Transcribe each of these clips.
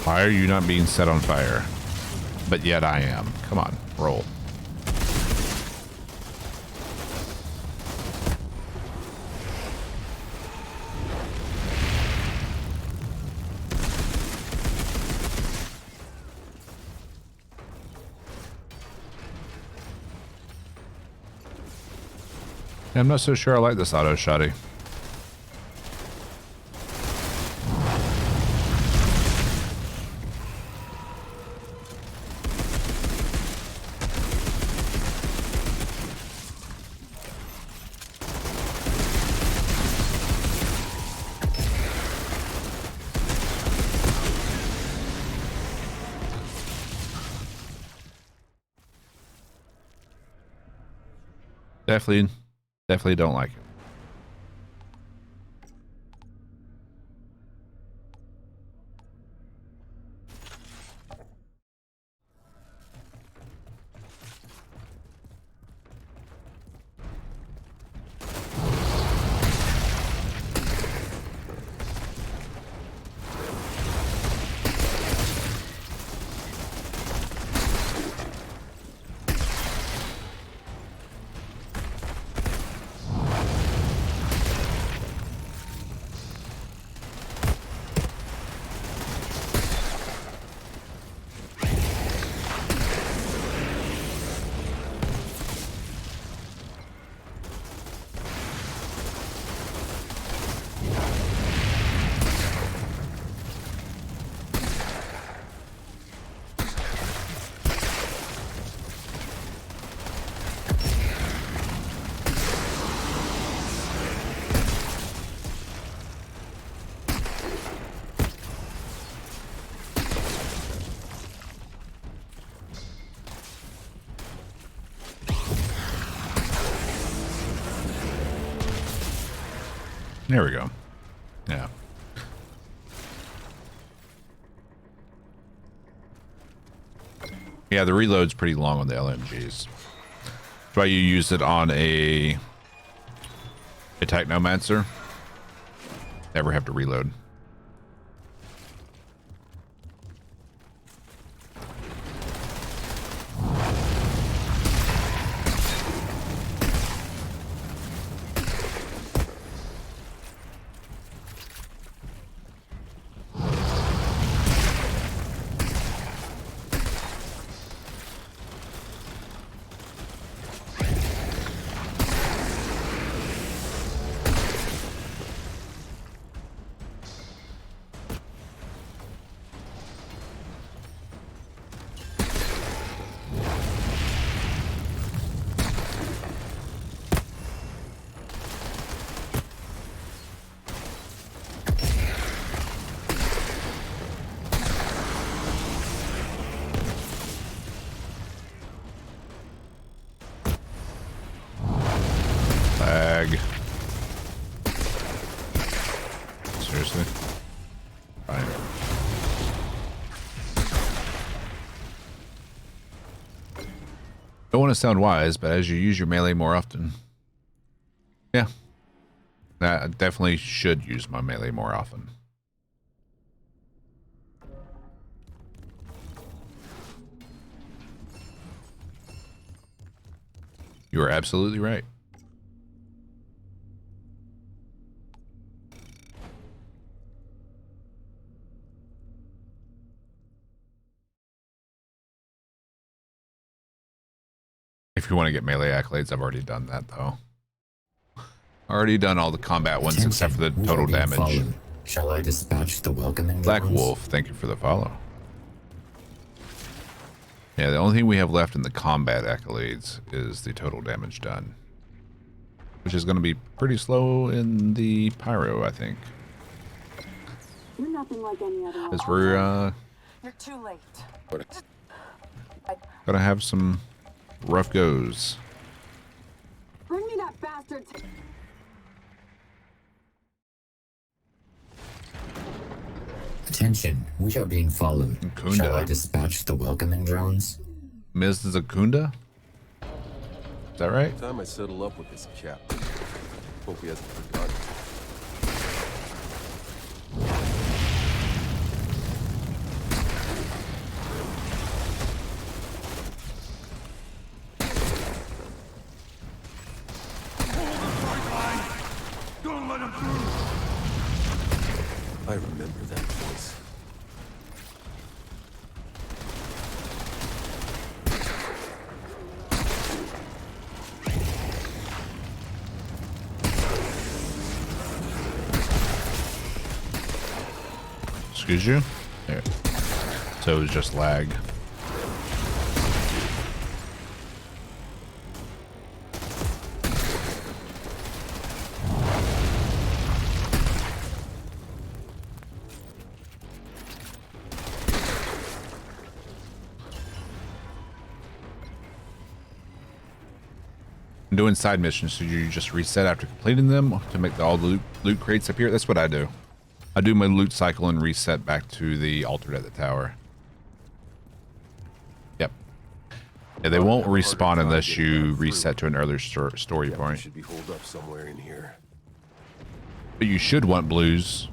Why are you not being set on fire? But yet I am. Come on, roll. Yeah, I'm not so sure I like this auto shotty. Definitely don't like it. There we go. Yeah. Yeah, the reload's pretty long on the LMGs. That's why you use it on a Technomancer. Never have to reload. Seriously? Fine. Don't want to sound wise, but as you use your melee more often. Yeah. I definitely should use my melee more often. You are absolutely right. If you want to get melee accolades, I've already done that though. Already done all the combat ones except for the total damage. Followed. Shall I dispatch the welcoming Black drones? Wolf, thank you for the follow. Yeah, the only thing we have left in the combat accolades is the total damage done. Which is going to be pretty slow in the Pyro, I think. You're nothing like any other one. As we're You're too late. gonna have some rough goes. Bring me that bastard. Attention, we are being followed. Kunda. Shall I dispatch the welcoming drones? Ms. Zakunda? Is that right? Time I settle up with this cap. Hope he hasn't forgotten. Excuse you? There. So it was just lag. Doing side missions, so you just reset after completing them to make all the loot crates appear. That's what I do. I do my loot cycle and reset back to the altar at the tower. Yep. Yeah, they won't respawn unless you reset to an earlier story point. Should be holed up somewhere in here. But you should want blues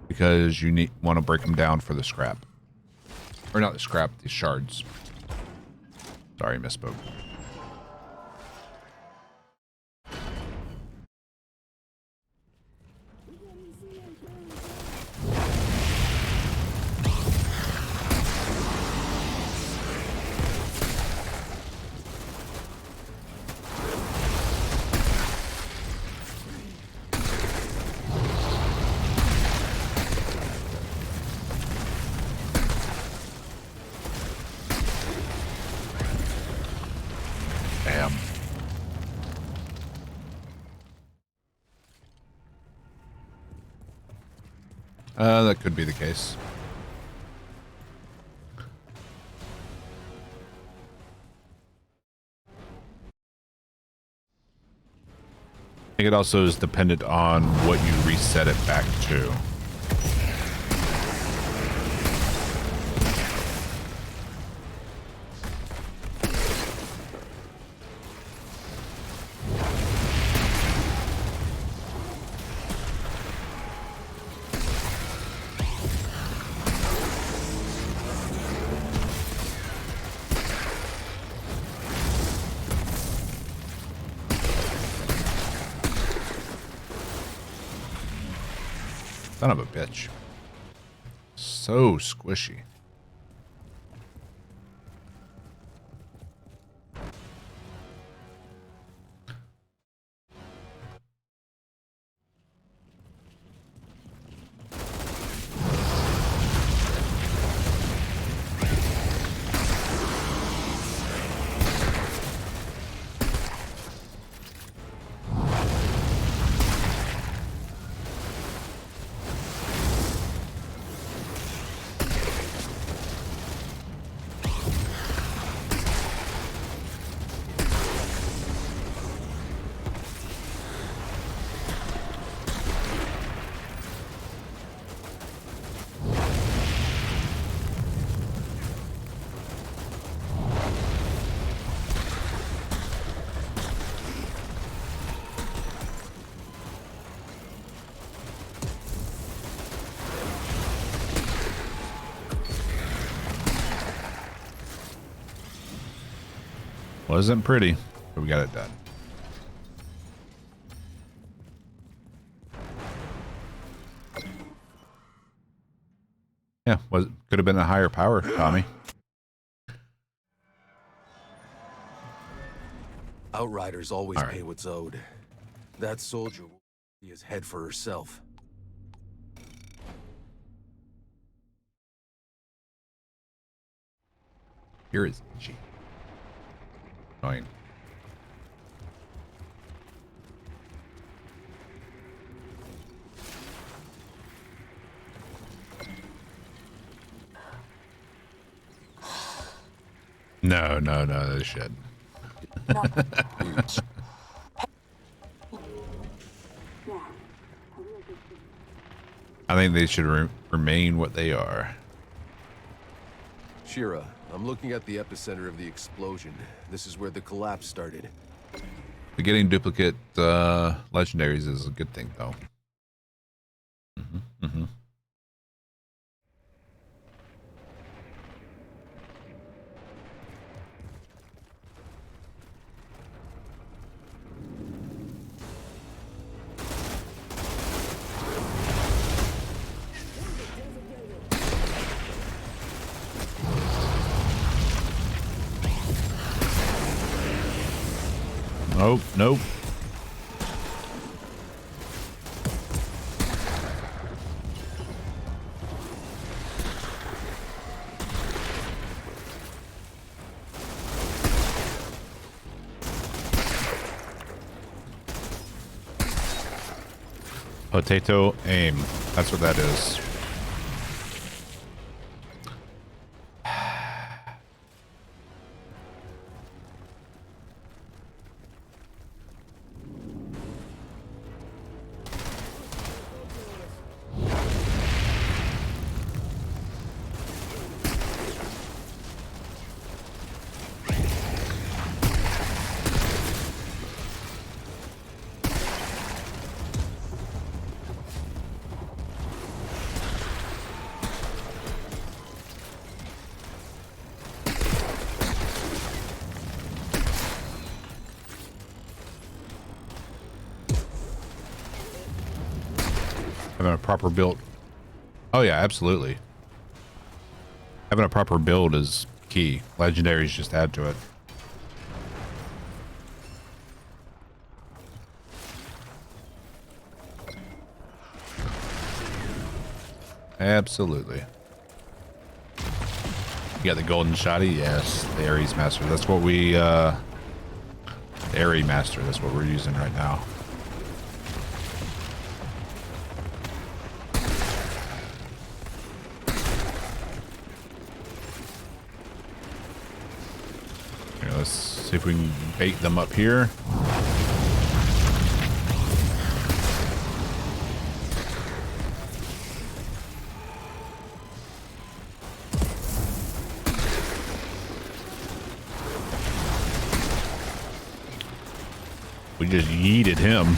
because you want to break them down for the scrap. Or not the scrap, the shards. Sorry, misspoke. Damn. That could be the case. I think it also is dependent on what you reset it back to. Son of a bitch. So squishy. Wasn't pretty, but we got it done. Yeah, could have been a higher power, Tommy. Outriders always All pay right. what's owed. That soldier will see his head for herself. Here is G. Annoying. No, this shit. I think they should remain what they are. Shira, I'm looking at the epicenter of the explosion. This is where the collapse started. But getting duplicate legendaries is a good thing, though. Nope. Potato aim. That's what that is. Having a proper build. Oh yeah, absolutely. Having a proper build is key. Legendaries just add to it. Absolutely. You got the golden shotty? Yes, the Ares Master. That's what we, the Ares Master, that's what we're using right now. Here, let's see if we can bait them up here. We just yeeted him.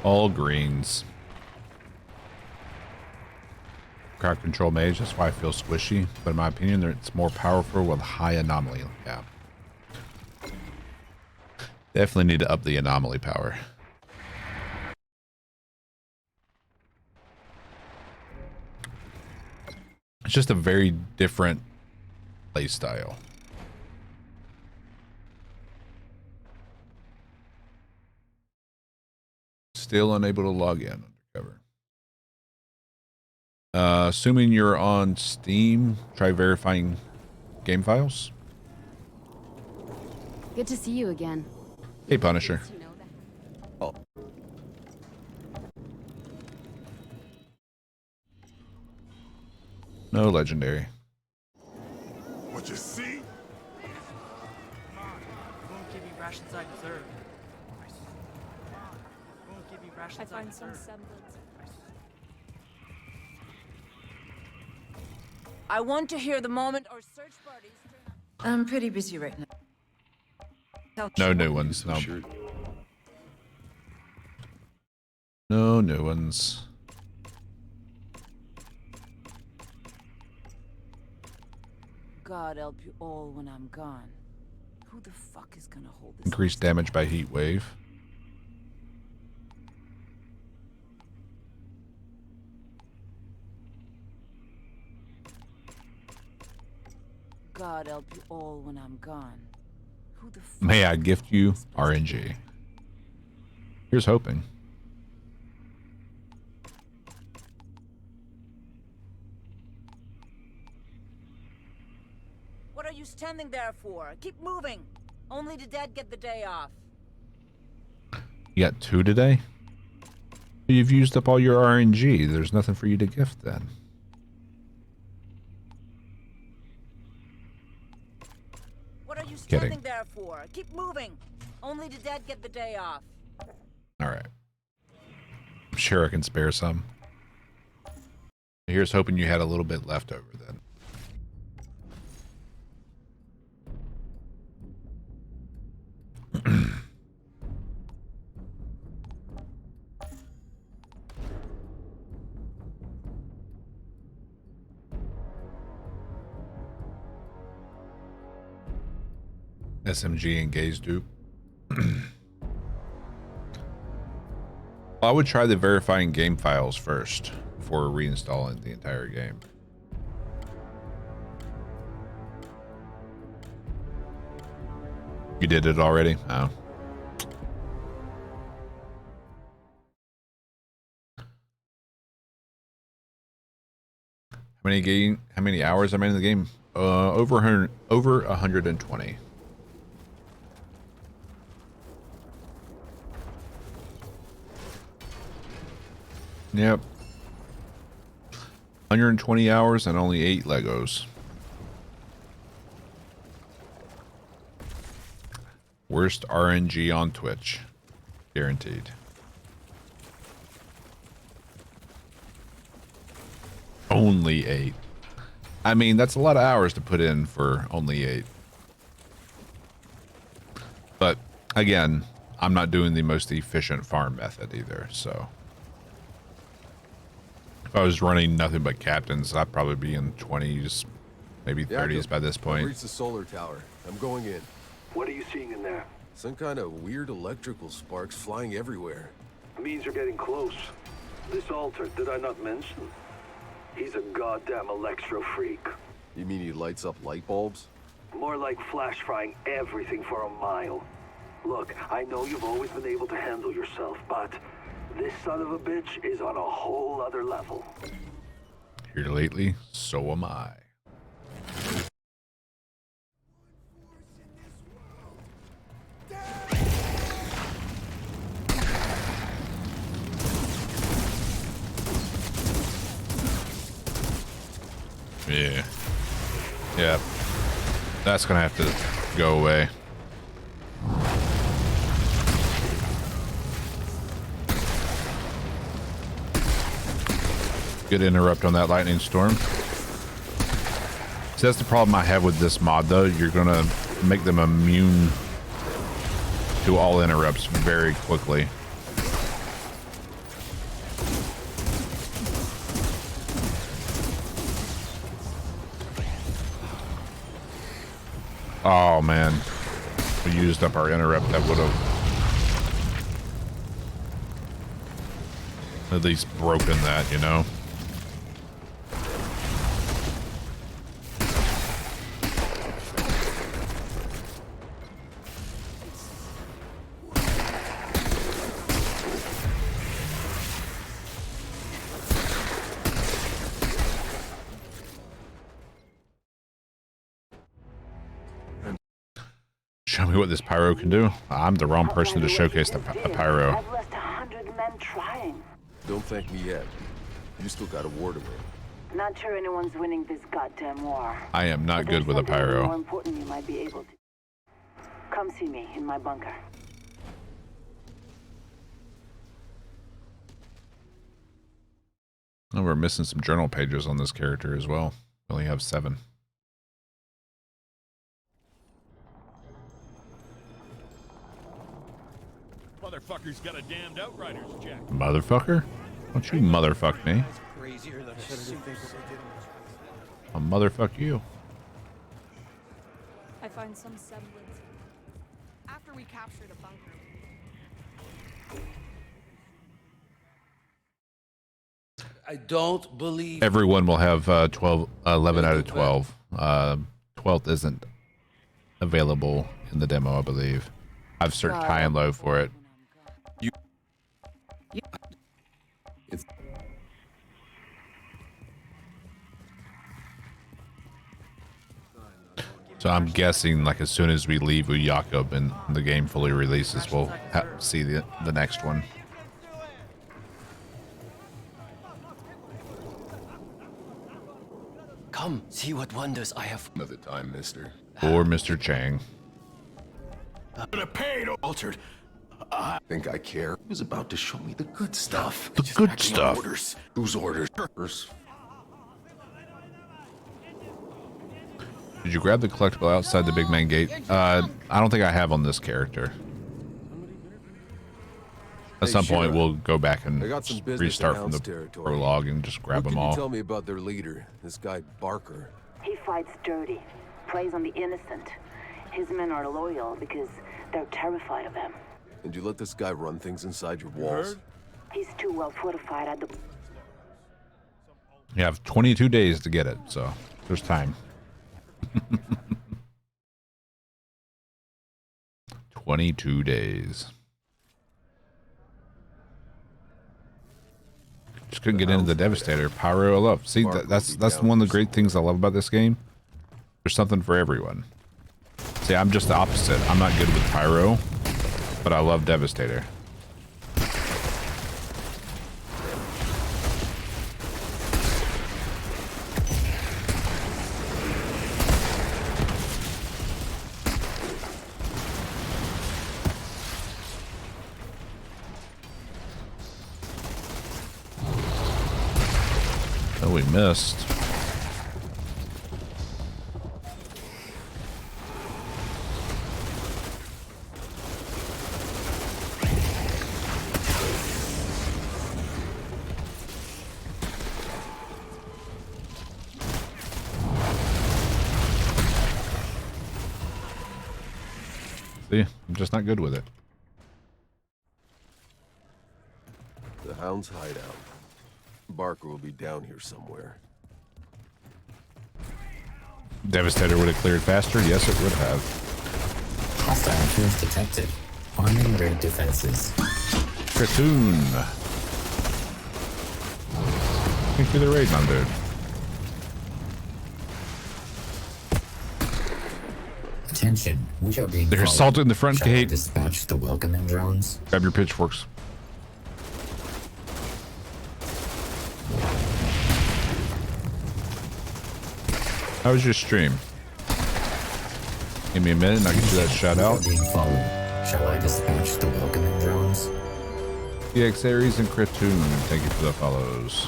All greens. Crowd control mage, that's why I feel squishy. But in my opinion, it's more powerful with high anomaly. Yeah. Definitely need to up the anomaly power. It's just a very different play style. Still unable to log in undercover. Assuming you're on Steam, try verifying game files. Good to see you again. Hey, Punisher. Oh. No legendary. What you see? Won't give you rations I deserve. Won't give you rations I deserve. I want to hear the moment our search parties turn up. I'm pretty busy right now. No new ones. No. Sure. No new ones. God help you all when I'm gone. Who the fuck is gonna hold this? Increased damage by heat wave. God help you all when I'm gone. Who the fuck? May I gift you RNG? Here's hoping. What are you standing there for? Keep moving. Only the dead get the day off. You got 2 today? You've used up all your RNG. There's nothing for you to gift then. What are you standing Kidding. there for? Keep moving. Only the dead get the day off. Alright. I'm sure I can spare some. Here's hoping you had a little bit left over then. SMG and gaze dupe. I would try the verifying game files first before reinstalling the entire game. You did it already? Oh. How many hours am I in the game? Over 120. Yep. 120 hours and only 8 Legos. Worst RNG on Twitch. Guaranteed. Only 8. I mean, that's a lot of hours to put in for only 8. But again, I'm not doing the most efficient farm method either, so. If I was running nothing but captains, I'd probably be in 20s, maybe 30s by this point. Reach the solar tower. I'm going in. What are you seeing in there? Some kind of weird electrical sparks flying everywhere. Means you're getting close. This altar, did I not mention? He's a goddamn electro freak. You mean he lights up light bulbs? More like flash frying everything for a mile. Look, I know you've always been able to handle yourself, but this son of a bitch is on a whole other level. Here lately, so am I. Yeah. Yeah. That's gonna have to go away. Good interrupt on that lightning storm. See, that's the problem I have with this mod, though. You're gonna make them immune to all interrupts very quickly. Oh man, we used up our interrupt. That would have at least broken that, you know. Show me what this pyro can do. I'm the wrong person to showcase a pyro. I've left 100 men trying. Don't thank me yet. You still got a war to win. Not sure anyone's winning this goddamn war. I am not But good with a there's something More pyro. important you might be able to. Come see me in my bunker. Oh, we're missing some journal pages on this character as well. We only have 7. Motherfucker's got a damned Outriders jack. Motherfucker? Don't you motherfuck me. I'll motherfuck you. I find some semblance. After we capture the bunker. I don't believe Everyone will have 11 out of 12. 12th isn't available in the demo, I believe. I've searched high and low for it. So I'm guessing, like, as soon as we leave Uyakub and the game fully releases, we'll see the next one. Come, see what wonders I have. Another time, mister. Or Mr. Chang. Gonna pay to Altered. Think I care? He was about to show me the good stuff. The good stuff. Orders. Whose orders? Did you grab the collectible outside the big main gate? I don't think I have on this character. At some point, we'll go back and I got some business restart in from the Hound's territory. prologue and just grab What them can you all. tell me about their leader, this guy Barker? He fights dirty, preys on the innocent. His men are loyal because they're terrified of him. And you let this guy run things inside your walls? He's too well fortified at the... You have 22 days to get it, so there's time. 22 days. Just couldn't get into the Devastator. Pyro, I love. See, that's one of the great things I love about this game. There's something for everyone. See, I'm just the opposite. I'm not good with Pyro, but I love Devastator. Oh, we missed. See, I'm just not good with it. The Hound's hideout. Barker will be down here somewhere. Devastator would have cleared faster? Yes, it would have. Hostile influence detected. Arming raid defenses. Cartoon. Thank you for the raid, my dude. Attention, we are being They're followed. assaulting the front Shall I gate. dispatch the welcoming drones? Grab your pitchforks. How was your stream? Give me a minute and I'll get you that shout We are out. being followed. Shall I dispatch the welcoming drones? EX Aries and Cartoon, thank you for the follows.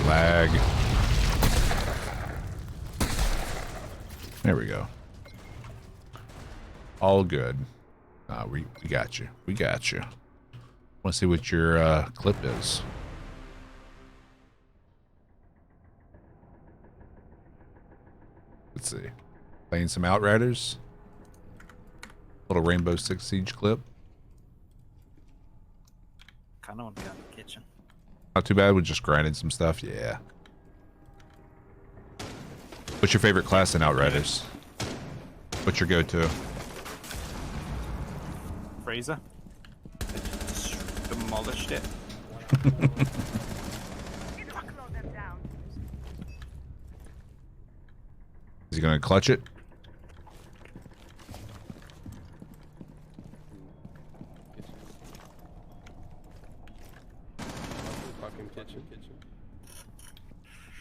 Lag. There we go. All good. We got you. We got you. Want to see what your clip is? Let's see. Playing some Outriders. Little Rainbow Six Siege clip. Kind of want to be out in the kitchen. Not too bad. We just grinded some stuff. Yeah. What's your favorite class in Outriders? What's your go-to? Freezer. Just demolished it. Is he gonna clutch it? Fucking kitchen.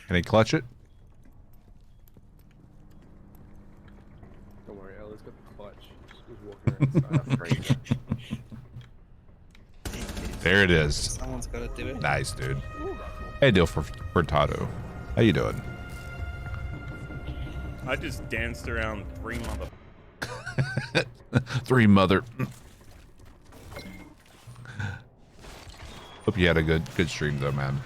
Can he clutch it? Don't worry, Ella's got the clutch. She's walking around inside. There it is. Someone's got to do it. Nice, dude. Hey, deal for Tato. How you doing? I just danced around three mother. Three mother. Hope you had a good stream though, man.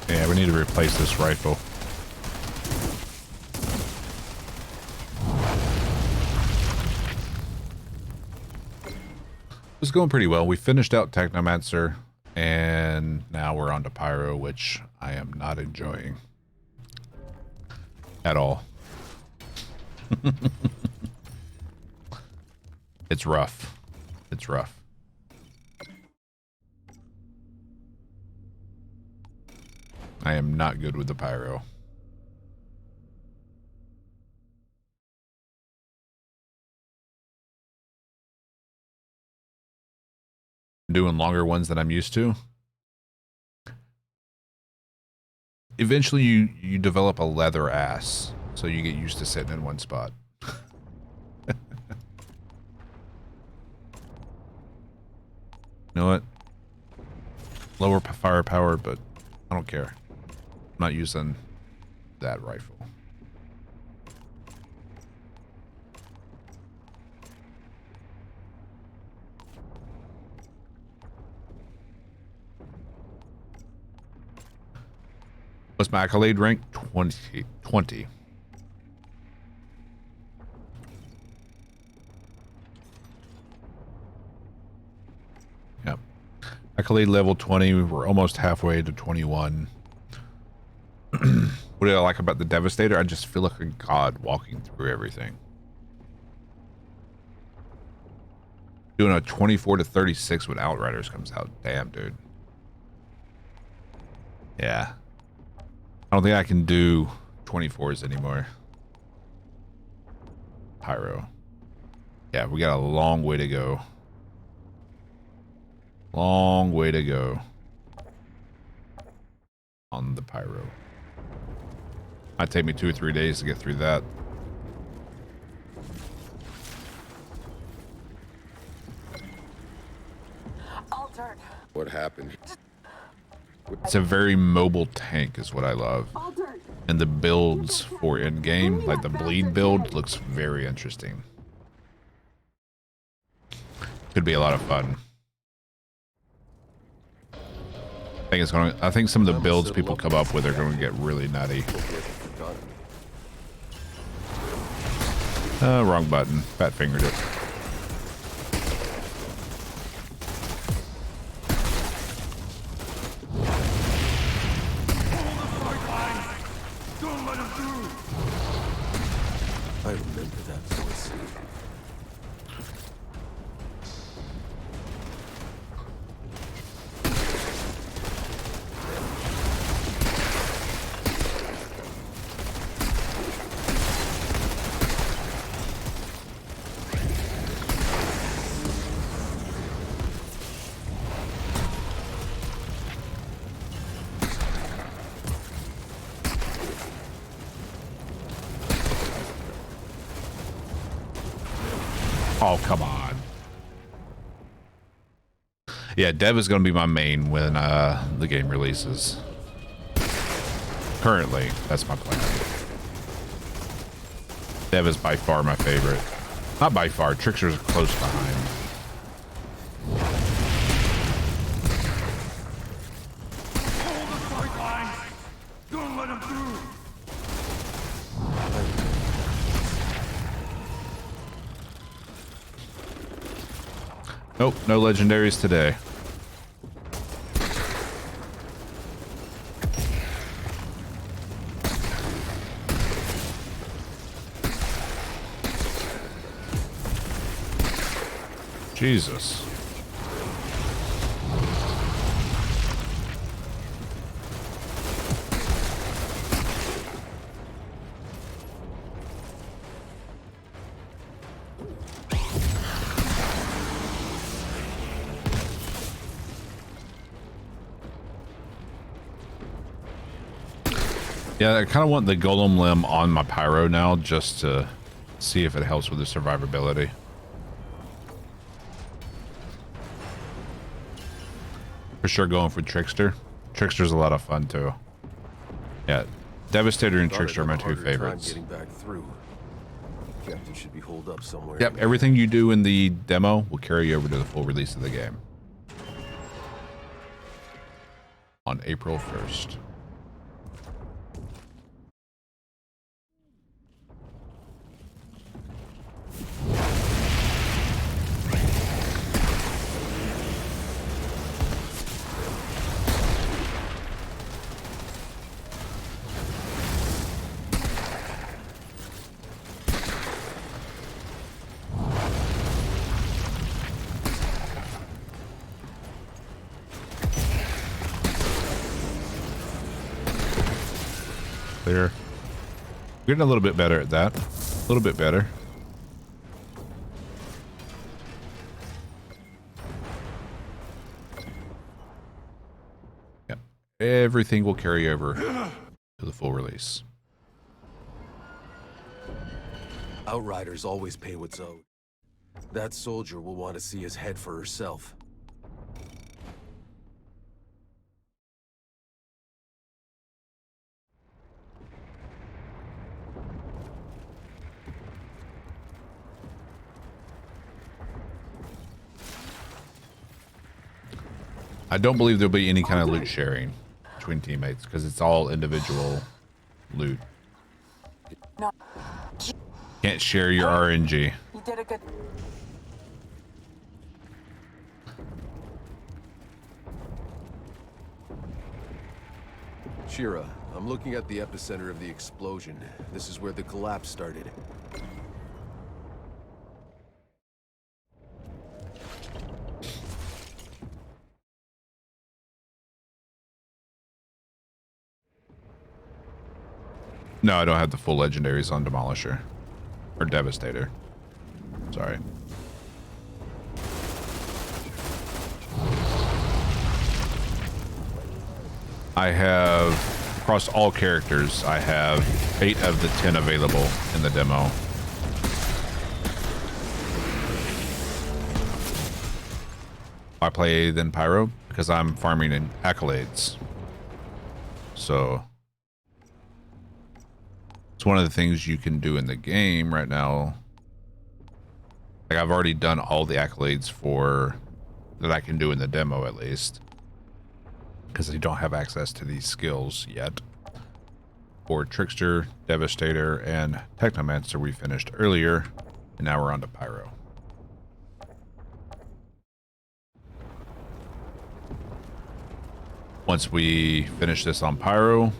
Yeah, we need to replace this rifle. It was going pretty well. We finished out Technomancer. And now we're on to Pyro, which I am not enjoying at all. It's rough. It's rough. I am not good with the Pyro. Doing longer ones than I'm used to. Eventually you develop a leather ass, so you get used to sitting in one spot. You know what? Lower firepower, but I don't care. I'm not using that rifle. What's my Accolade rank? 20. Yep. Accolade level 20. We're almost halfway to 21. What do I like about the Devastator? I just feel like a god walking through everything. Doing a 24 to 36 when Outriders comes out. Damn, dude. Yeah. I don't think I can do 24s anymore. Pyro. Yeah, we got a long way to go. Long way to go on the Pyro. Might take me 2 or 3 days to get through that. Altered. What happened? It's a very mobile tank is what I love. Altered. And the builds for in-game, like the bleed build, looks very interesting. Could be a lot of fun. I think some of the builds people come up with are going to get really nutty. Wrong button. Fat fingered it. I remember that voice. Oh, come on. Yeah, Dev is going to be my main when the game releases. Currently, that's my plan. Dev is by far my favorite. Not by far, Trickster's close behind. Hold the fight lines! Don't let him through! Nope, no legendaries today. Jesus. Yeah, I kind of want the golem limb on my pyro now just to see if it helps with the survivability. For sure going for Trickster. Trickster's a lot of fun too. Yeah, Devastator and Trickster are my two favorites. Getting back through. Captain should be holed up somewhere. Yep, everything you do in the demo will carry you over to the full release of the game. On April 1st. Clear. Getting a little bit better at that. A little bit better. Yep. Everything will carry over to the full release. Outriders always pay what's owed. That soldier will want to see his head for herself. I don't believe there'll be any kind of loot sharing between teammates because it's all individual loot. No. Can't share your RNG. You did a good. Shira, I'm looking at the epicenter of the explosion. This is where the collapse started. No, I don't have the full legendaries on Demolisher. Or Devastator. Sorry. I have, across all characters, I have 8 of the 10 available in the demo. I play then Pyro because I'm farming in Accolades. So it's one of the things you can do in the game right now. Like I've already done all the accolades for that I can do in the demo at least. Because I don't have access to these skills yet. For Trickster, Devastator, and Technomancer we finished earlier. And now we're on to Pyro. Once we finish this on Pyro,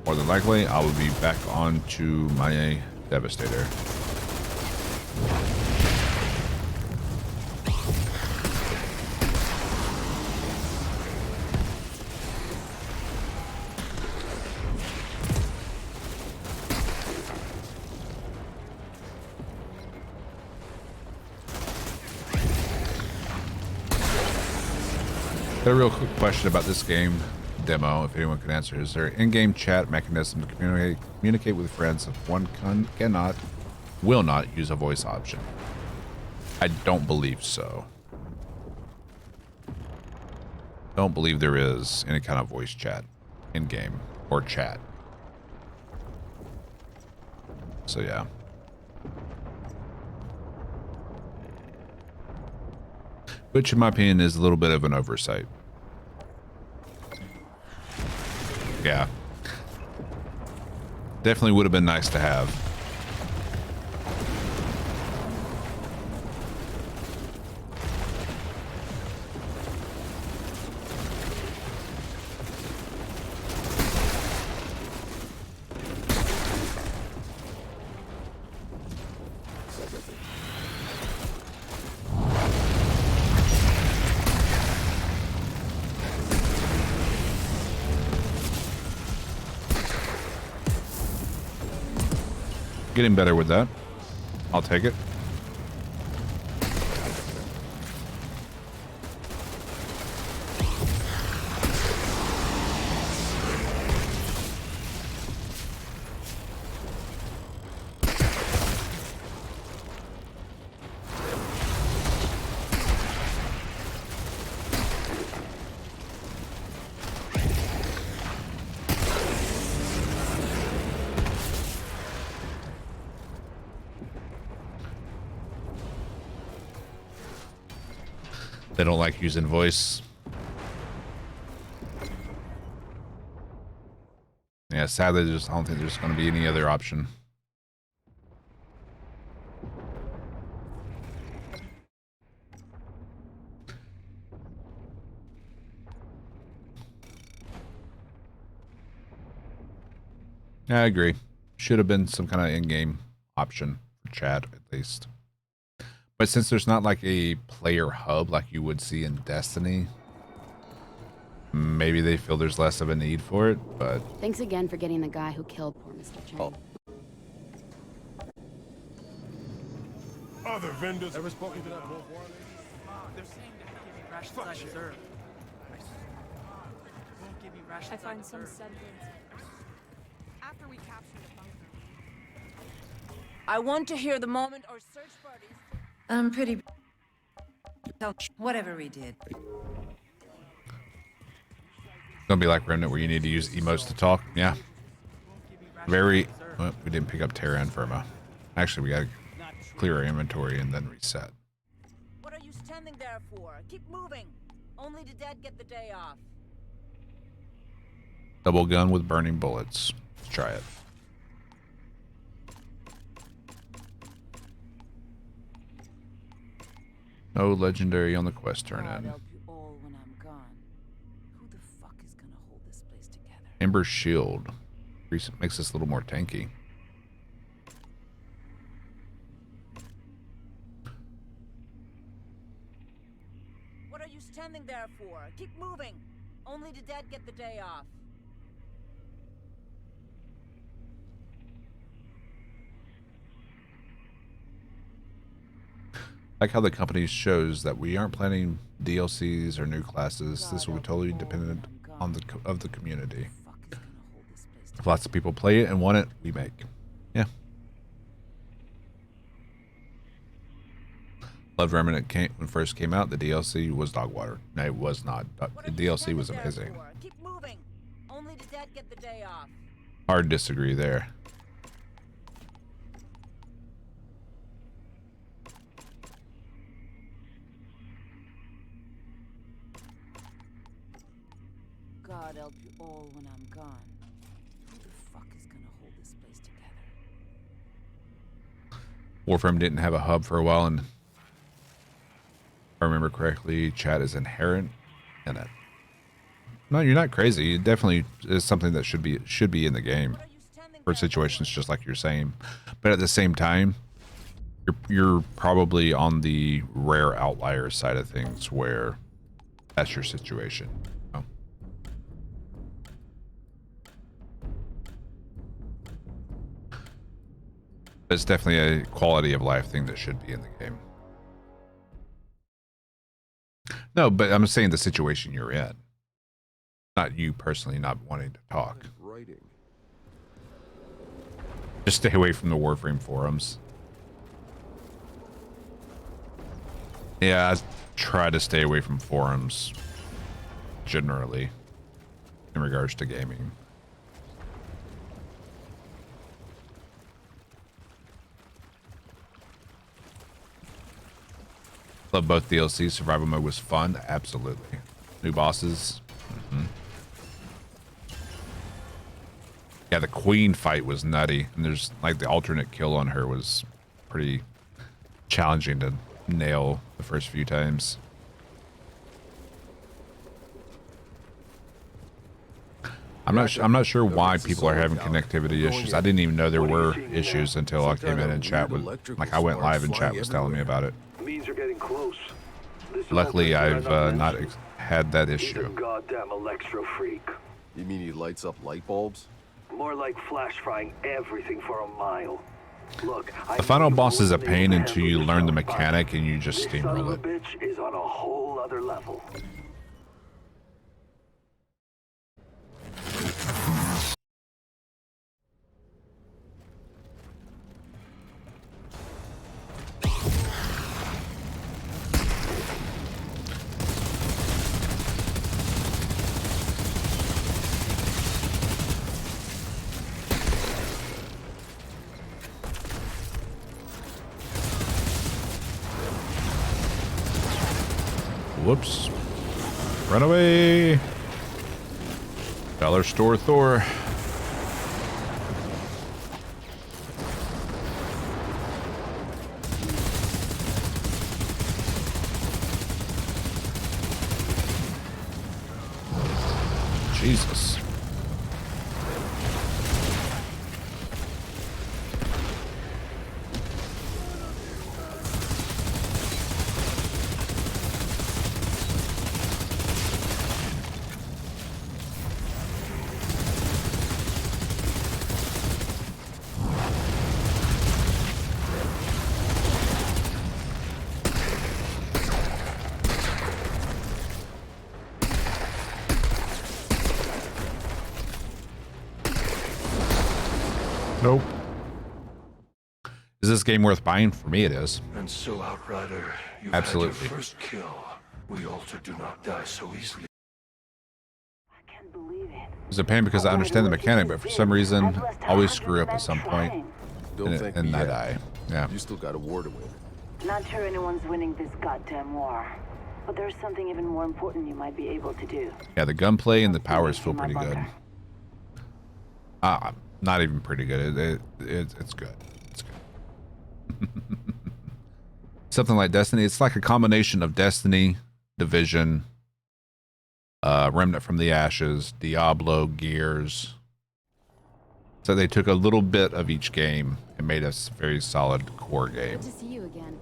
more than likely, I will be back on to my Devastator. Got a real quick question about this game demo, if anyone can answer. Is there an in-game chat mechanism to communicate with friends if one will not use a voice option? I don't believe so. Don't believe there is any kind of voice chat in-game or chat. So yeah. Which in my opinion is a little bit of an oversight. Yeah. Definitely would have been nice to have. Getting better with that. I'll take it. They don't like using voice. Yeah, sadly, I don't think there's going to be any other option. Yeah, I agree. Should have been some kind of in-game option for chat, at least. But since there's not like a player hub like you would see in Destiny, maybe they feel there's less of a need for it, but Thanks again for getting the guy who killed poor Mr. Chang. Other vendors. Ever spoken to that poor boy? They're saying they won't give me rations I deserve. Won't give me rations I find some deserve. semblance. After we capture the bunker. I want to hear the moment or search parties. I'm pretty. Whatever we did. it's gonna be like Remnant where you need to use emotes to talk. Yeah. Very. Well, we didn't pick up Terra Infirma. Actually, we gotta clear our inventory and then reset. What are you standing there for? Keep moving. Only the dead get the day off. Double gun with burning bullets. Let's try it. No legendary on the quest turn God in. help you all when I'm gone. Who the fuck is gonna hold this place together? Ember shield. Makes us a little more tanky. What are you standing there for? Keep moving. Only the dead get the day off. Like how the company shows that we aren't planning DLCs or new classes. This will be totally dependent on the community. If lots of people play it and want it, we make. Yeah. Love Remnant when it first came out. The DLC was dog water. No, it was not. The DLC was amazing. Keep moving. Only the dead get the day off. Hard disagree there. God help you all when I'm gone. Who the fuck is gonna hold this place together? Warframe didn't have a hub for a while, and if I remember correctly, chat is inherent in it. No, you're not crazy. It definitely is something that should be in the game for situations just like you're saying. But at the same time, you're probably on the rare outlier side of things where that's your situation. It's definitely a quality of life thing that should be in the game. No, but I'm saying the situation you're in. Not you personally not wanting to talk. Just stay away from the Warframe forums. Yeah, I try to stay away from forums generally in regards to gaming. Love both DLCs. Survival mode was fun. Absolutely. New bosses. Yeah, the queen fight was nutty. And there's like the alternate kill on her was pretty challenging to nail the first few times. I'm not sure why people are having connectivity issues. I didn't even know there were issues until I came in and chat with, like I went live and chat was telling me about it. Means you're getting close. Luckily, I've not had that He's a issue. goddamn electro freak. You mean he lights up light bulbs? More like flash frying everything for a mile. Look, The final boss is a pain until you learn the mechanic and you just this son of steamroll a it. bitch is on a whole other level. Whoops. Run away. Dollar store Thor. Jesus. Nope. Is this game worth buying? For me, it is. And so, Outrider, you've Absolutely. had your first kill. We also do not die so easily. I can't believe it. It's a pain because I understand the mechanic, but for some reason, I always screw up at some point, Don't thank and me I yet. die. Yeah. You still got a war to win. Not sure anyone's winning this goddamn war. But there's something even more important you might be able to do. Yeah, the gunplay and the powers feel pretty good. Not even pretty good. It's good. It's good. Something like Destiny. It's like a combination of Destiny, Division, Remnant from the Ashes, Diablo, Gears. So they took a little bit of each game and made a very solid core game. Good to see you again.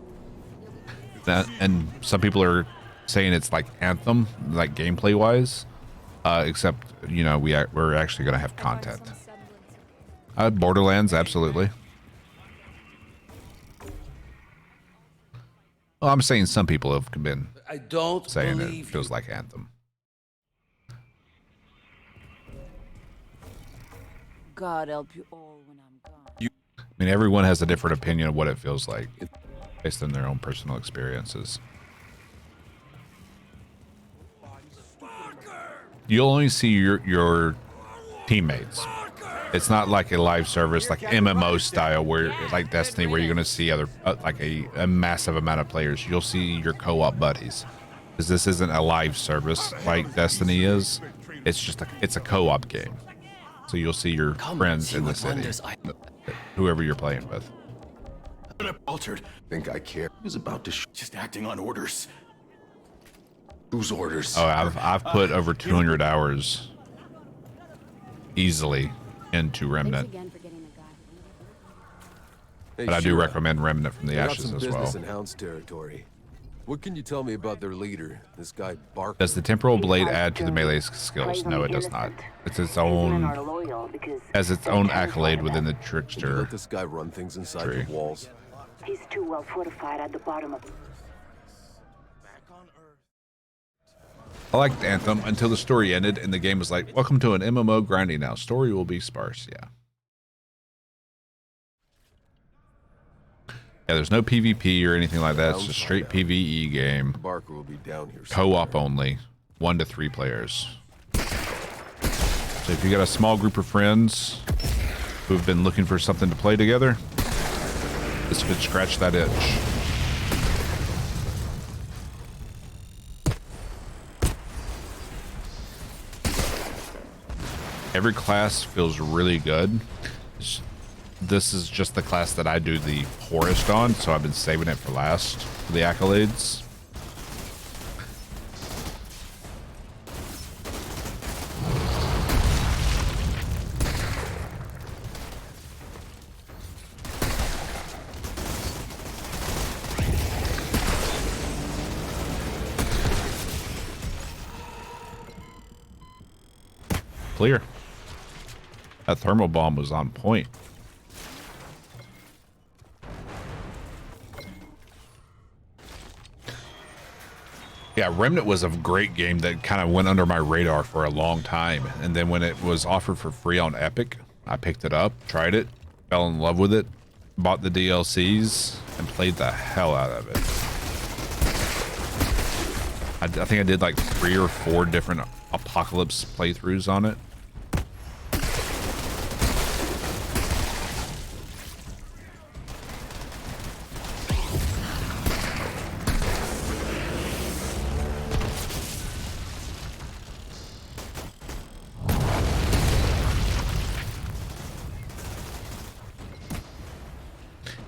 And some people are saying it's like Anthem, like gameplay wise, except you know we're actually going to have content. Borderlands, absolutely. Well, I'm saying some people have been saying it feels like Anthem. God help you all when I'm gone. I mean, everyone has a different opinion of what it feels like based on their own personal experiences. You'll only see your teammates. It's not like a live service like MMO style where like Destiny where you're going to see other like a massive amount of players. You'll see your co-op buddies. Because this isn't a live service like Destiny is. It's just it's a co-op game. So you'll see your friends in the city, whoever you're playing with. Altered. Think I care? He was about to just acting on orders. Whose orders? Oh, I've put over 200 hours easily into Remnant. But I do recommend Remnant from the Ashes as well. Business in Hound's territory. What can you tell me about their leader, this guy Barker? Does the temporal blade add to the melee skills? No, it does not. It's its own, has its own accolade within the trickster. Let this guy run things inside tree. the walls. He's too well fortified at the bottom of... I liked Anthem until the story ended and the game was like, welcome to an MMO grinding now. Story will be sparse. Yeah. Yeah, there's no PvP or anything like that. It's just straight PvE game. Barker will be down here. Co-op only, 1 to 3 players. So if you got a small group of friends who've been looking for something to play together, this could scratch that itch. Every class feels really good. This is just the class that I do the poorest on, so I've been saving it for last for the accolades. Clear. That thermal bomb was on point. Yeah, Remnant was a great game that kind of went under my radar for a long time. And then when it was offered for free on Epic, I picked it up, tried it, fell in love with it, bought the DLCs, and played the hell out of it. I think I did like 3 or 4 different Apocalypse playthroughs on it.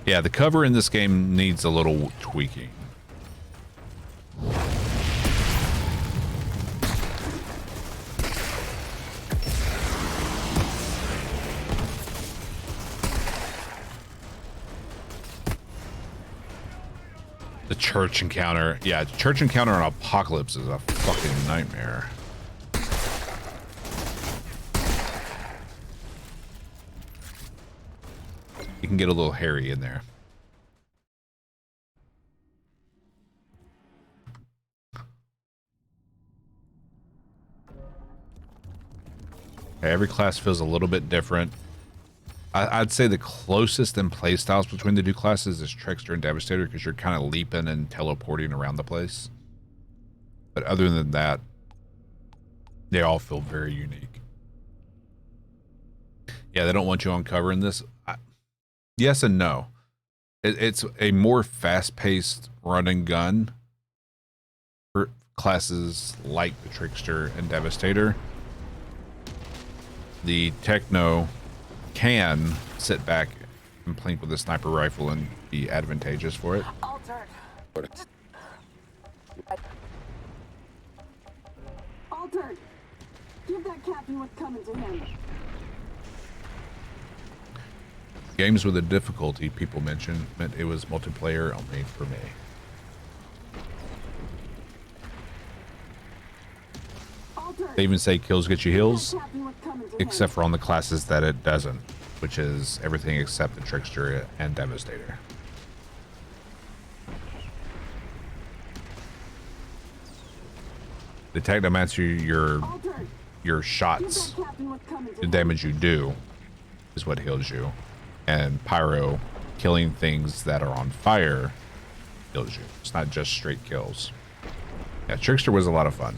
Yeah, the cover in this game needs a little tweaking. The church encounter. Yeah, church encounter on Apocalypse is a fucking nightmare. You can get a little hairy in there. Okay, every class feels a little bit different. I'd say the closest in play styles between the two classes is Trickster and Devastator, because you're kind of leaping and teleporting around the place. But other than that, they all feel very unique. Yeah, they don't want you on cover in this. Yes and no. It's a more fast-paced run and gun for classes like the Trickster and Devastator. The Techno can sit back and plink with a sniper rifle and be advantageous for it. Altered! Give that captain what's coming to him. Games with a difficulty people mentioned meant it was multiplayer only for me. They even say kills get you heals, except for on the classes that it doesn't, which is everything except the Trickster and Devastator. The Technomancer, your shots, the damage you do, is what heals you. And Pyro, killing things that are on fire, heals you. It's not just straight kills. Yeah, Trickster was a lot of fun.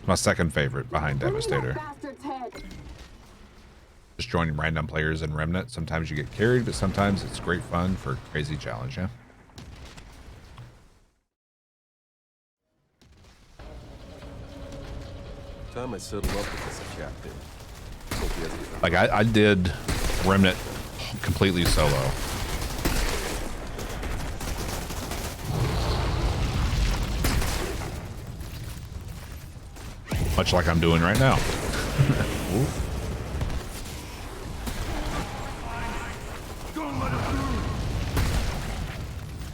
My second favorite behind Devastator. Just joining random players in Remnant. Sometimes you get carried, but sometimes it's great fun for a crazy challenge, yeah? Time I settled up with this captain. Like I did Remnant completely solo. Much like I'm doing right now.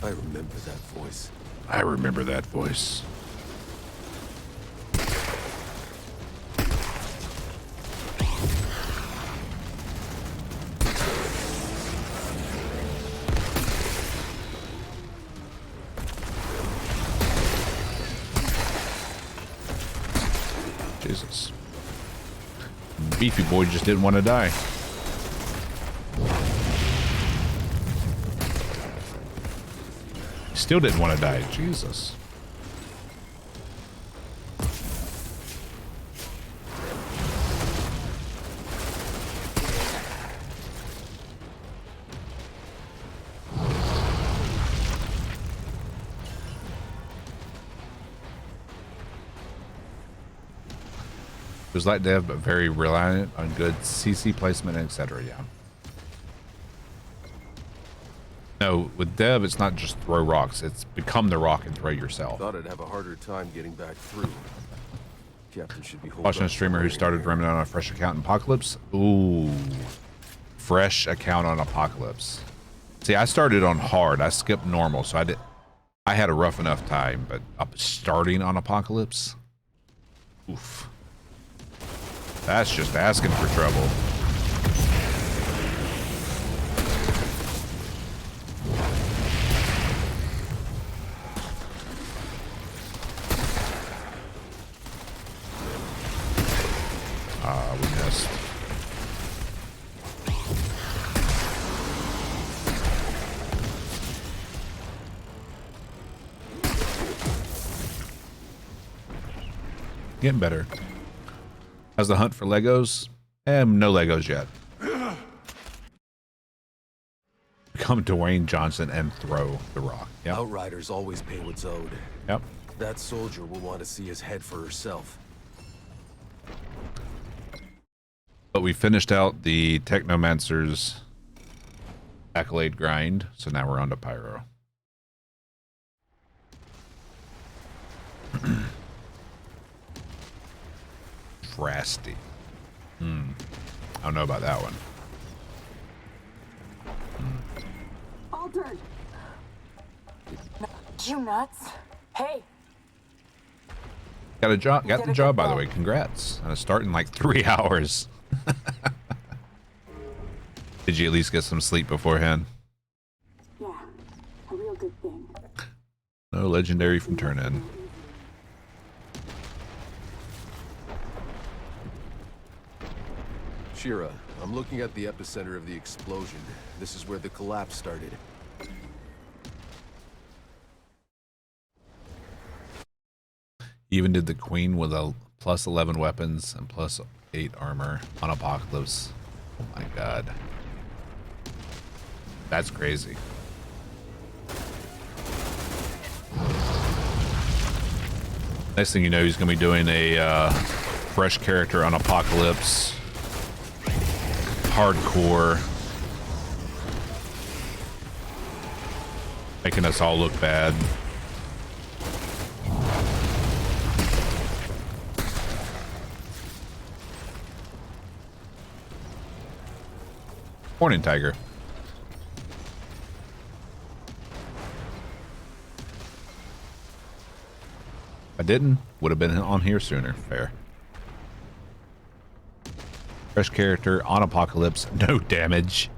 I remember that voice. I remember that voice. Jesus. Beefy boy just didn't want to die. Still didn't want to die. Jesus. It was like Dev, but very reliant on good CC placement, etc. Yeah. No, with Dev, it's not just throw rocks. It's become the rock and throw yourself. Thought I'd have a harder time getting back through. Captain should be watching a streamer who started Remnant on a fresh account in Apocalypse. Ooh, fresh account on Apocalypse. See, I started on hard. I skipped normal, so I had a rough enough time. But up starting on Apocalypse, oof. That's just asking for trouble. We missed. Getting better. How's the hunt for Legos? No Legos yet. Become Dwayne Johnson and throw the rock. Yep. Outriders always pay what's owed. Yep. That soldier will want to see his head for herself. But we finished out the Technomancer's Accolade grind, so now we're on to Pyro. Drasty. I don't know about that one. Altered! You nuts? Hey! Got a job. Got the job, by the way. Congrats. I start in like 3 hours. Did you at least get some sleep beforehand? Yeah, a real good thing. No legendary from turn in. Shira, I'm looking at the epicenter of the explosion. This is where the collapse started. Even did the Queen with a plus 11 weapons and plus 8 armor on Apocalypse. Oh my god. That's crazy. Next thing you know, he's going to be doing a fresh character on Apocalypse. Hardcore. Making us all look bad. Morning, Tiger. I didn't. Would have been on here sooner. Fair. Fresh character on Apocalypse. No damage.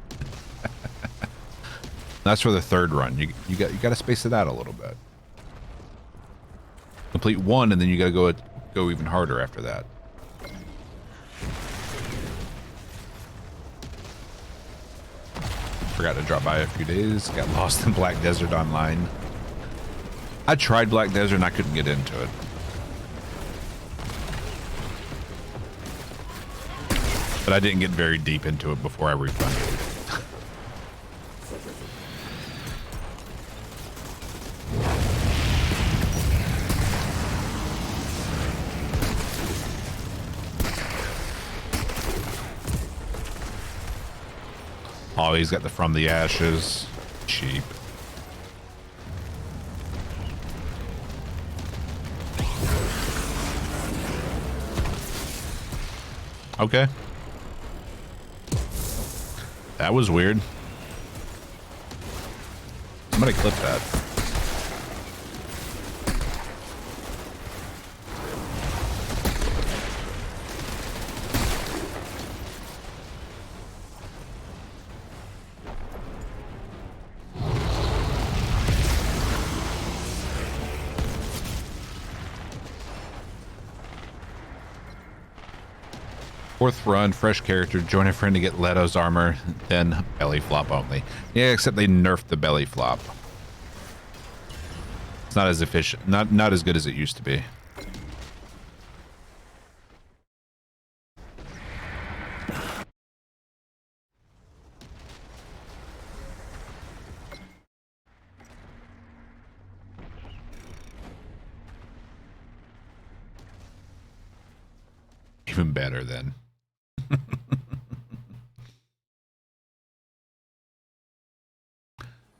That's for the third run. You got to space it out a little bit. Complete one, and then you got to go even harder after that. Forgot to drop by a few days. Got lost in Black Desert Online. I tried Black Desert and I couldn't get into it. But I didn't get very deep into it before I refunded. Oh, he's got the From the Ashes. Cheap. Okay. That was weird. Somebody clip that. Fourth run, fresh character, join a friend to get Leto's armor, then belly flop only. Yeah, except they nerfed the belly flop. It's not as efficient, not as good as it used to be. Even better then.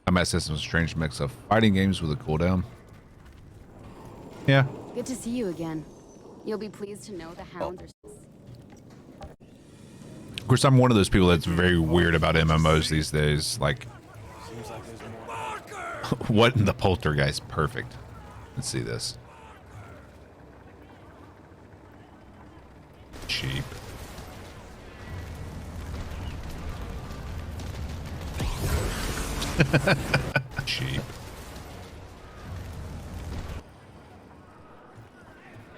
Combat system, strange mix of fighting games with a cooldown. Yeah. Good to see you again. You'll be pleased to know the hounds are... Of course, I'm one of those people that's very weird about MMOs these days. Like, what in the poltergeist? Perfect. Let's see this. Cheap. Cheap.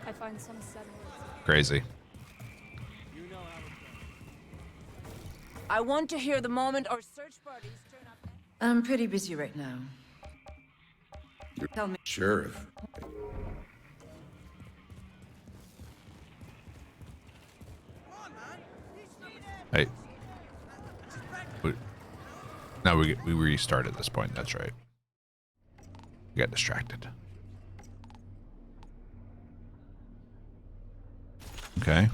I find some Crazy. I want to hear the moment our search parties turn up. I'm pretty busy right now. Tell me. Sheriff. Hey. No, we restart at this point. That's right. We got distracted. Okay.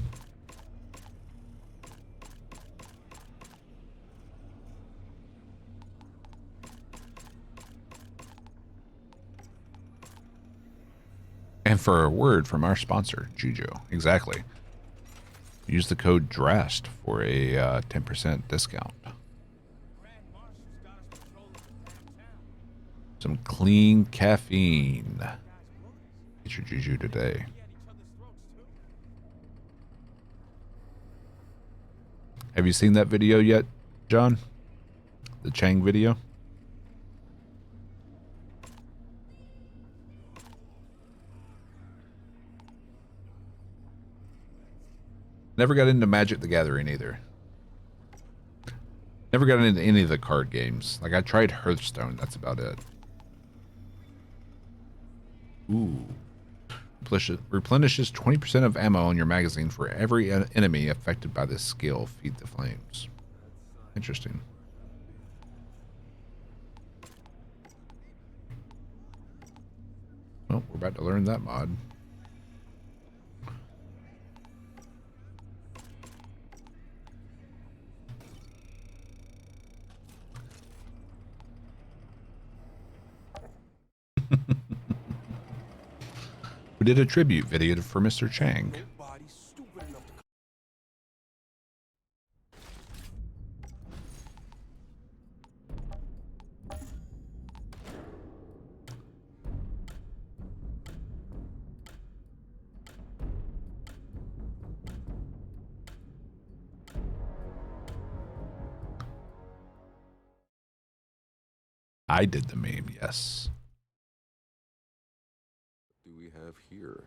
And for a word from our sponsor, Jujo. Exactly. Use the code Drast for a 10% discount. Some clean caffeine. Get your Juju today. Have you seen that video yet, John? The Chang video? Never got into Magic the Gathering either. Never got into any of the card games. Like, I tried Hearthstone. That's about it. Ooh. Replenishes 20% of ammo in your magazine for every enemy affected by this skill. Feed the flames. Interesting. Well, we're about to learn that mod. We did a tribute video for Mr. Chang. I did the meme, yes. What do we have here?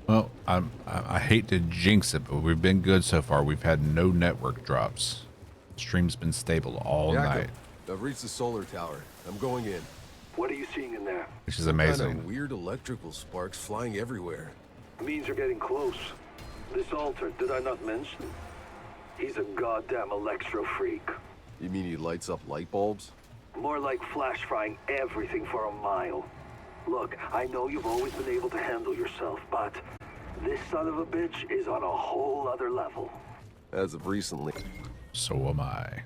Well, I hate to jinx it, but we've been good so far. We've had no network drops. Stream's been stable all night. I've reached the solar tower. I'm going in. What are you seeing in there? Which is amazing. Kind of weird electrical sparks flying everywhere. Means you're getting close. This altar, did I not mention? He's a goddamn electro freak. You mean he lights up light bulbs? More like flash frying everything for a mile. Look, I know you've always been able to handle yourself, but this son of a bitch is on a whole other level. As of recently. So am I.